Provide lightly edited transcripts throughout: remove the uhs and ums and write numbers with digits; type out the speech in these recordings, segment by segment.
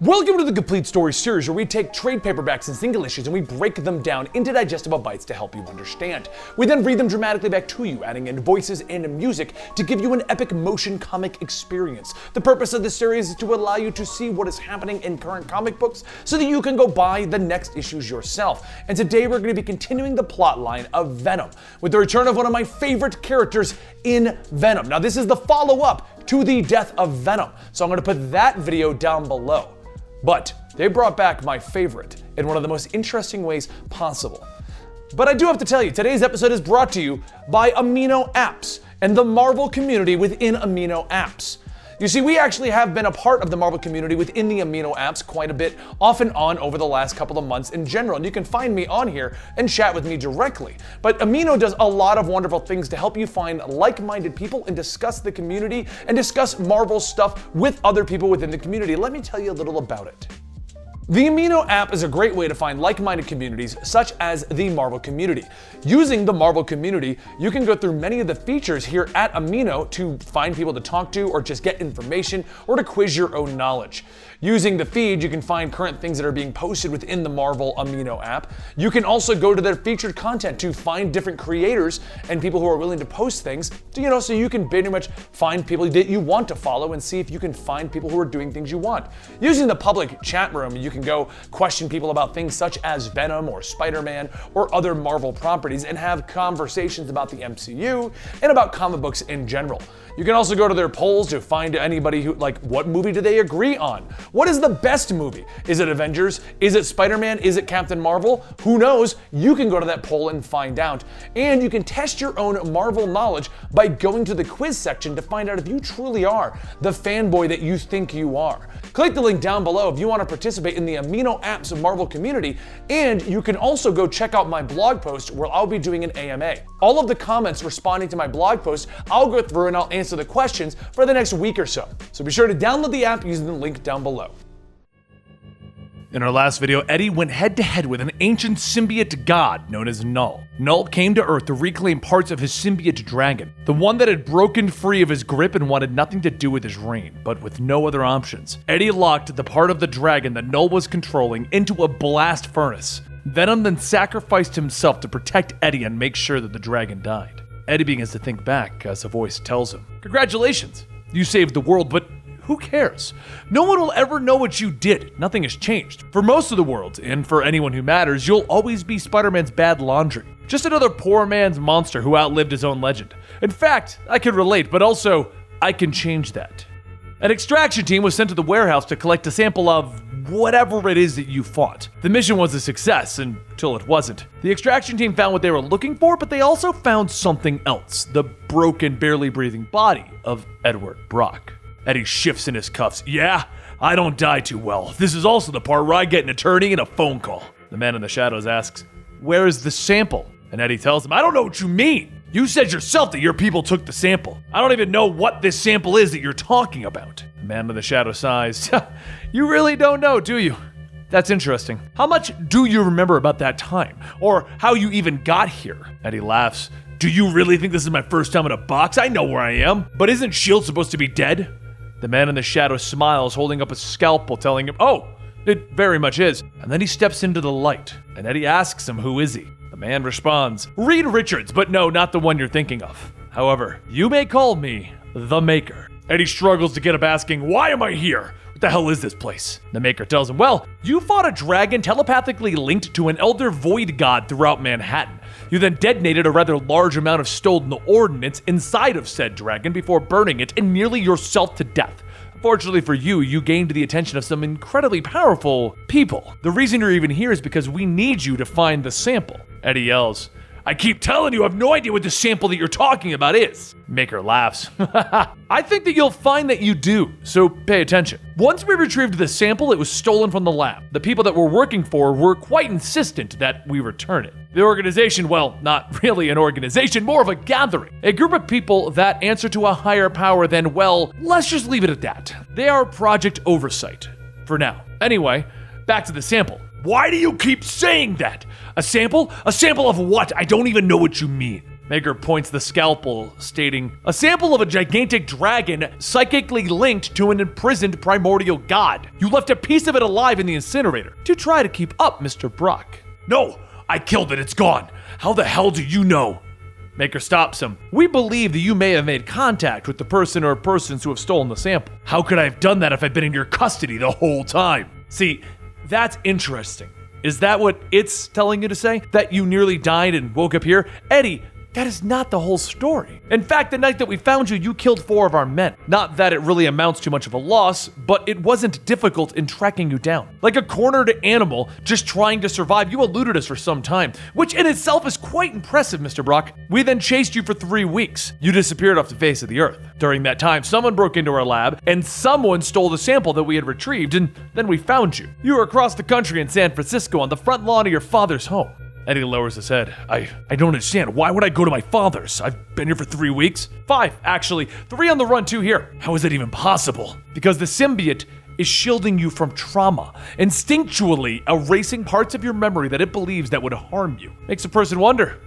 Welcome to the Complete Story series, where we take trade paperbacks and single issues and we break them down into digestible bites to help you understand. We then read them dramatically back to you, adding in voices and music to give you an epic motion comic experience. The purpose of this series is to allow you to see what is happening in current comic books so that you can go buy the next issues yourself. And today we're going to be continuing the plot line of Venom, with the return of one of my favorite characters in Venom. Now this is the follow-up to the death of Venom, so I'm going to put that video down below. But they brought back my favorite in one of the most interesting ways possible. But I do have to tell you, today's episode is brought to you by Amino Apps and the Marvel community within Amino Apps. You see, we actually have been a part of the Marvel community within the Amino Apps quite a bit, off and on over the last couple of months in general, and you can find me on here and chat with me directly. But Amino does a lot of wonderful things to help you find like-minded people and discuss the community and discuss Marvel stuff with other people within the community. Let me tell you a little about it. The Amino app is a great way to find like-minded communities such as the Marvel community. Using the Marvel community, you can go through many of the features here at Amino to find people to talk to or just get information or to quiz your own knowledge. Using the feed, you can find current things that are being posted within the Marvel Amino app. You can also go to their featured content to find different creators and people who are willing to post things, so you can pretty much find people that you want to follow and see if you can find people who are doing things you want. Using the public chat room, you can go question people about things such as Venom or Spider-Man or other Marvel properties and have conversations about the MCU and about comic books in general. You can also go to their polls to find anybody who, what movie do they agree on? What is the best movie? Is it Avengers? Is it Spider-Man? Is it Captain Marvel? Who knows? You can go to that poll and find out. And you can test your own Marvel knowledge by going to the quiz section to find out if you truly are the fanboy that you think you are. Click the link down below if you want to participate in the Amino Apps of Marvel community, and you can also go check out my blog post where I'll be doing an AMA. All of the comments responding to my blog post, I'll go through and I'll answer the questions for the next week or so. So be sure to download the app using the link down below. In our last video, Eddie went head-to-head with an ancient symbiote god known as Null. Null came to Earth to reclaim parts of his symbiote dragon, the one that had broken free of his grip and wanted nothing to do with his reign, but with no other options. Eddie locked the part of the dragon that Null was controlling into a blast furnace. Venom then sacrificed himself to protect Eddie and make sure that the dragon died. Eddie begins to think back as a voice tells him, "Congratulations, you saved the world, but who cares? No one will ever know what you did. Nothing has changed. For most of the world, and for anyone who matters, you'll always be Spider-Man's bad laundry. Just another poor man's monster who outlived his own legend. In fact, I can relate, but also, I can change that." An extraction team was sent to the warehouse to collect a sample of whatever it is that you fought. The mission was a success until it wasn't. The extraction team found what they were looking for, but they also found something else: the broken, barely breathing body of Edward Brock. Eddie shifts in his cuffs. "Yeah, I don't die too well. This is also the part where I get an attorney and a phone call." The man in the shadows asks, "Where is the sample?" And Eddie tells him, "I don't know what you mean. You said yourself that your people took the sample. I don't even know what this sample is that you're talking about." The man in the shadow sighs. "You really don't know, do you? That's interesting. How much do you remember about that time? Or how you even got here?" Eddie laughs. "Do you really think this is my first time in a box? I know where I am. But isn't S.H.I.E.L.D. supposed to be dead?" The man in the shadow smiles, holding up a scalpel, telling him, "Oh, it very much is." And then he steps into the light, and Eddie asks him, "Who is he?" The man responds, "Reed Richards, but no, not the one you're thinking of. However, you may call me the Maker." Eddie struggles to get up, asking, "Why am I here? What the hell is this place?" The Maker tells him, "Well, you fought a dragon telepathically linked to an elder void god throughout Manhattan. You then detonated a rather large amount of stolen ordnance inside of said dragon before burning it and nearly yourself to death. Fortunately for you, you gained the attention of some incredibly powerful people. The reason you're even here is because we need you to find the sample." Eddie yells, "I keep telling you, I have no idea what the sample that you're talking about is." Maker laughs. "I think that you'll find that you do, so pay attention. Once we retrieved the sample, it was stolen from the lab. The people that we're working for were quite insistent that we return it. The organization, well, not really an organization, more of a gathering. A group of people that answer to a higher power than, well, let's just leave it at that. They are Project Oversight. For now. Anyway, back to the sample." "Why do you keep saying that? A sample? A sample of what? I don't even know what you mean." Maker points the scalpel, stating, a sample of a gigantic dragon psychically linked to an imprisoned primordial god. You left a piece of it alive in the incinerator to try to keep up, Mr. Brock. No, I killed it, it's gone. How the hell do you know? Maker stops him. We believe that you may have made contact with the person or persons who have stolen the sample. How could I have done that if I've been in your custody the whole time? See, that's interesting. Is that what it's telling you to say? That you nearly died and woke up here? Eddie, that is not the whole story. In fact, the night that we found you, you killed 4 of our men. Not that it really amounts to much of a loss, but it wasn't difficult in tracking you down. Like a cornered animal just trying to survive, you eluded us for some time, which in itself is quite impressive, Mr. Brock. We then chased you for 3 weeks. You disappeared off the face of the earth. During that time, someone broke into our lab, and someone stole the sample that we had retrieved, and then we found you. You were across the country in San Francisco on the front lawn of your father's home. Eddie lowers his head. I don't understand. Why would I go to my father's? I've been here for 3 weeks. 5, actually. 3 on the run, 2 here. How is that even possible? Because the symbiote is shielding you from trauma, instinctually erasing parts of your memory that it believes that would harm you. Makes a person wonder,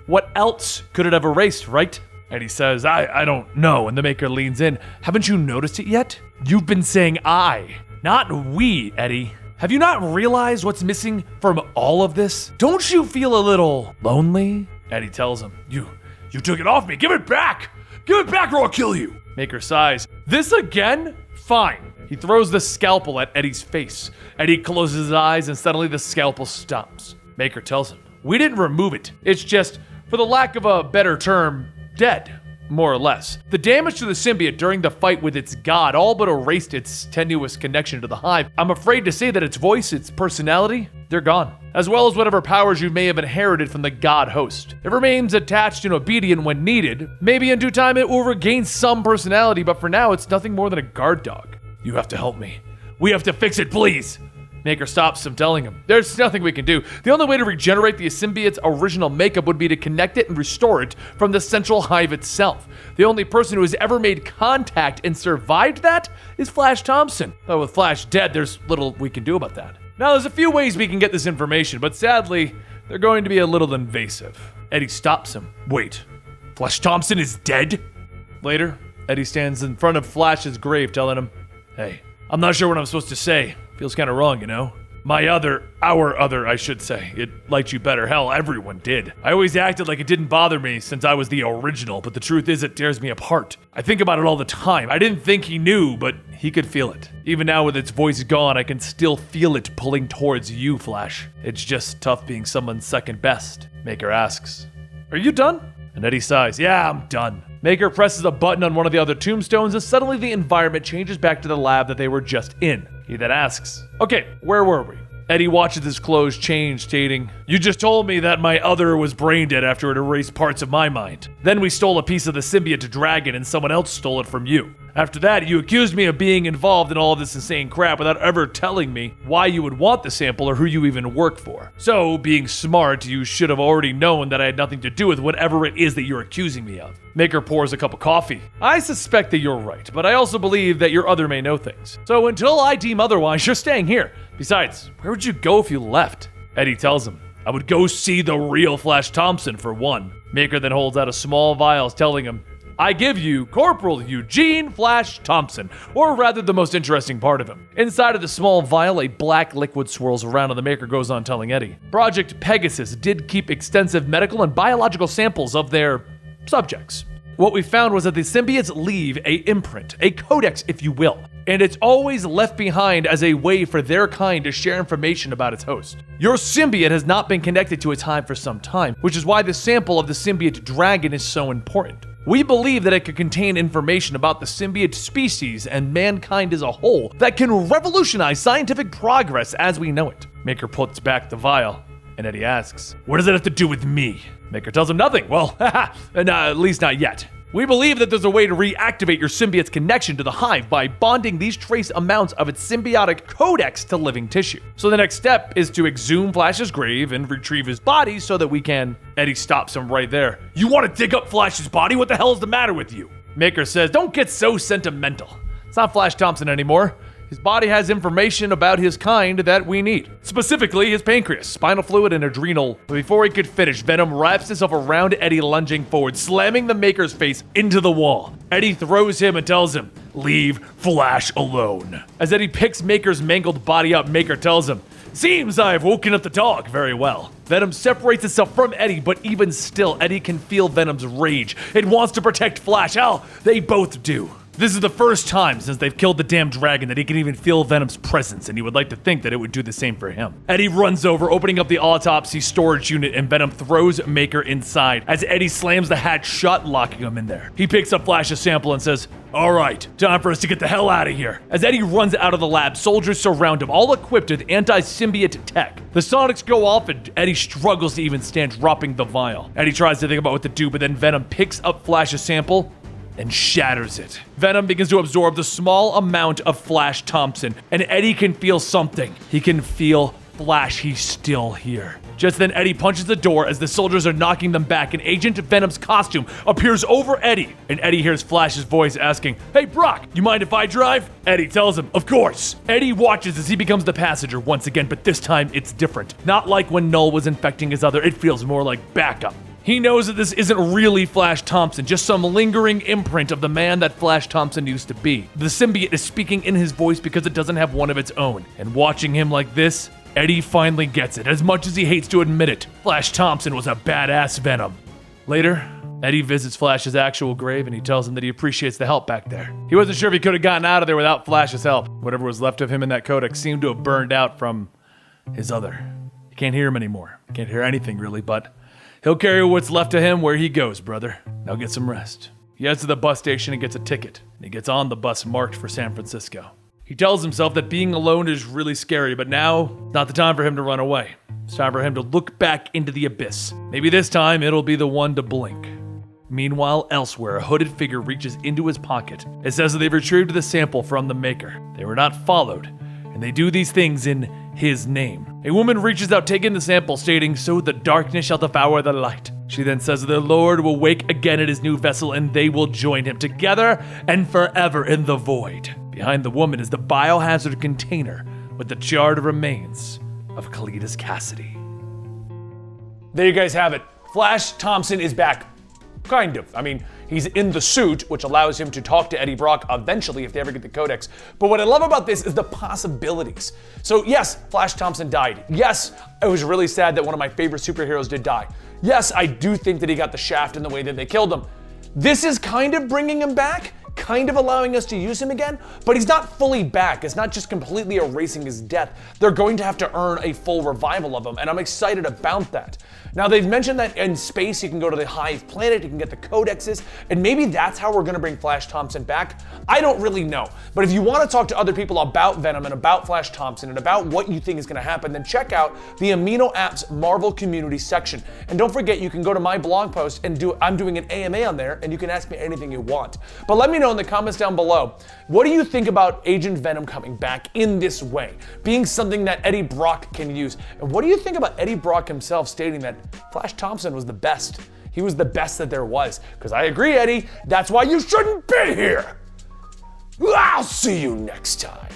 what else could it have erased, right? Eddie says, I don't know, and the Maker leans in. Haven't you noticed it yet? You've been saying I, not we, Eddie. Have you not realized what's missing from all of this? Don't you feel a little lonely? Eddie tells him, You took it off me. Give it back. Give it back or I'll kill you. Maker sighs. This again? Fine. He throws the scalpel at Eddie's face. Eddie closes his eyes and suddenly the scalpel stops. Maker tells him, we didn't remove it. It's just, for the lack of a better term, dead. More or less. The damage to the symbiote during the fight with its god all but erased its tenuous connection to the hive. I'm afraid to say that its voice, its personality, they're gone. As well as whatever powers you may have inherited from the god host. It remains attached and obedient when needed. Maybe in due time it will regain some personality, but for now it's nothing more than a guard dog. You have to help me. We have to fix it, please. Maker stops him, telling him, there's nothing we can do. The only way to regenerate the symbiote's original makeup would be to connect it and restore it from the central hive itself. The only person who has ever made contact and survived that is Flash Thompson. But with Flash dead, there's little we can do about that. Now, there's a few ways we can get this information, but sadly, they're going to be a little invasive. Eddie stops him. Wait, Flash Thompson is dead? Later, Eddie stands in front of Flash's grave, telling him, hey, I'm not sure what I'm supposed to say. Feels kind of wrong, you know? Our other, I should say. It liked you better. Hell, everyone did. I always acted like it didn't bother me since I was the original, but the truth is it tears me apart. I think about it all the time. I didn't think he knew, but he could feel it. Even now with its voice gone, I can still feel it pulling towards you, Flash. It's just tough being someone's second best. Maker asks, are you done? And Eddie sighs, yeah, I'm done. Maker presses a button on one of the other tombstones and suddenly the environment changes back to the lab that they were just in. He then asks, okay, where were we? Eddie watches his clothes change, stating, you just told me that my other was brain dead after it erased parts of my mind. Then we stole a piece of the symbiote dragon and someone else stole it from you. After that, you accused me of being involved in all of this insane crap without ever telling me why you would want the sample or who you even work for. So, being smart, you should have already known that I had nothing to do with whatever it is that you're accusing me of. Maker pours a cup of coffee. I suspect that you're right, but I also believe that your other may know things. So until I deem otherwise, you're staying here. Besides, where would you go if you left? Eddie tells him, I would go see the real Flash Thompson for one. Maker then holds out a small vial, telling him, I give you Corporal Eugene Flash Thompson, or rather the most interesting part of him. Inside of the small vial, a black liquid swirls around and the Maker goes on telling Eddie. Project Pegasus did keep extensive medical and biological samples of their subjects. What we found was that the symbiotes leave a imprint, a codex if you will, and it's always left behind as a way for their kind to share information about its host. Your symbiote has not been connected to its hive for some time, which is why the sample of the symbiote dragon is so important. We believe that it could contain information about the symbiote species and mankind as a whole that can revolutionize scientific progress as we know it. Maker puts back the vial, and Eddie asks, what does it have to do with me? Maker tells him nothing. Well, at least not yet. We believe that there's a way to reactivate your symbiote's connection to the hive by bonding these trace amounts of its symbiotic codex to living tissue. So the next step is to exhume Flash's grave and retrieve his body so that we can... Eddie stops him right there. You want to dig up Flash's body? What the hell is the matter with you? Maker says, don't get so sentimental. It's not Flash Thompson anymore. His body has information about his kind that we need. Specifically, his pancreas, spinal fluid, and adrenal. But before he could finish, Venom wraps himself around Eddie, lunging forward, slamming the Maker's face into the wall. Eddie throws him and tells him, "Leave Flash alone." As Eddie picks Maker's mangled body up, Maker tells him, "Seems I've woken up the dog very well." Venom separates itself from Eddie, but even still, Eddie can feel Venom's rage. It wants to protect Flash. Hell, they both do. This is the first time since they've killed the damn dragon that he can even feel Venom's presence, and he would like to think that it would do the same for him. Eddie runs over, opening up the autopsy storage unit, and Venom throws Maker inside as Eddie slams the hatch shut, locking him in there. He picks up Flash's sample and says, "All right, time for us to get the hell out of here." As Eddie runs out of the lab, soldiers surround him, all equipped with anti-symbiote tech. The sonics go off and Eddie struggles to even stand, dropping the vial. Eddie tries to think about what to do, but then Venom picks up Flash's sample and shatters it. Venom begins to absorb the small amount of Flash Thompson, and Eddie can feel something. He can feel Flash, he's still here. Just then, Eddie punches the door as the soldiers are knocking them back, and Agent Venom's costume appears over Eddie, and Eddie hears Flash's voice asking, "Hey Brock, you mind if I drive?" Eddie tells him, "Of course." Eddie watches as he becomes the passenger once again, but this time it's different. Not like when Null was infecting his other, it feels more like backup. He knows that this isn't really Flash Thompson, just some lingering imprint of the man that Flash Thompson used to be. The symbiote is speaking in his voice because it doesn't have one of its own. And watching him like this, Eddie finally gets it, as much as he hates to admit it. Flash Thompson was a badass Venom. Later, Eddie visits Flash's actual grave and he tells him that he appreciates the help back there. He wasn't sure if he could have gotten out of there without Flash's help. Whatever was left of him in that codex seemed to have burned out from his other. You can't hear him anymore. Can't hear anything really, but he'll carry what's left of him where he goes, brother. Now get some rest. He heads to the bus station and gets a ticket. And he gets on the bus marked for San Francisco. He tells himself that being alone is really scary, but now, not the time for him to run away. It's time for him to look back into the abyss. Maybe this time it'll be the one to blink. Meanwhile, elsewhere, a hooded figure reaches into his pocket. It says that they've retrieved the sample from the Maker. They were not followed, and they do these things in his name. A woman reaches out, taking the sample, stating, "So the darkness shall devour the light." She then says that the Lord will wake again at his new vessel, and they will join him together and forever in the void. Behind the woman is the biohazard container with the charred remains of Cletus Cassidy. There you guys have it. Flash Thompson is back. Kind of. I mean, he's in the suit, which allows him to talk to Eddie Brock eventually if they ever get the codex. But what I love about this is the possibilities. So yes, Flash Thompson died. Yes, it was really sad that one of my favorite superheroes did die. Yes, I do think that he got the shaft in the way that they killed him. This is kind of bringing him back, kind of allowing us to use him again, but he's not fully back. It's not just completely erasing his death. They're going to have to earn a full revival of him, and I'm excited about that. Now, they've mentioned that in space, you can go to the Hive planet, you can get the codexes, and maybe that's how we're gonna bring Flash Thompson back. I don't really know, but if you wanna talk to other people about Venom and about Flash Thompson and about what you think is gonna happen, then check out the Amino Apps Marvel Community section. And don't forget, you can go to my blog post and I'm doing an AMA on there, and you can ask me anything you want. But let me know in the comments down below, what do you think about Agent Venom coming back in this way, being something that Eddie Brock can use? And what do you think about Eddie Brock himself stating that Flash Thompson was the best? He was the best that there was. Because I agree, Eddie, that's why you shouldn't be here. I'll see you next time.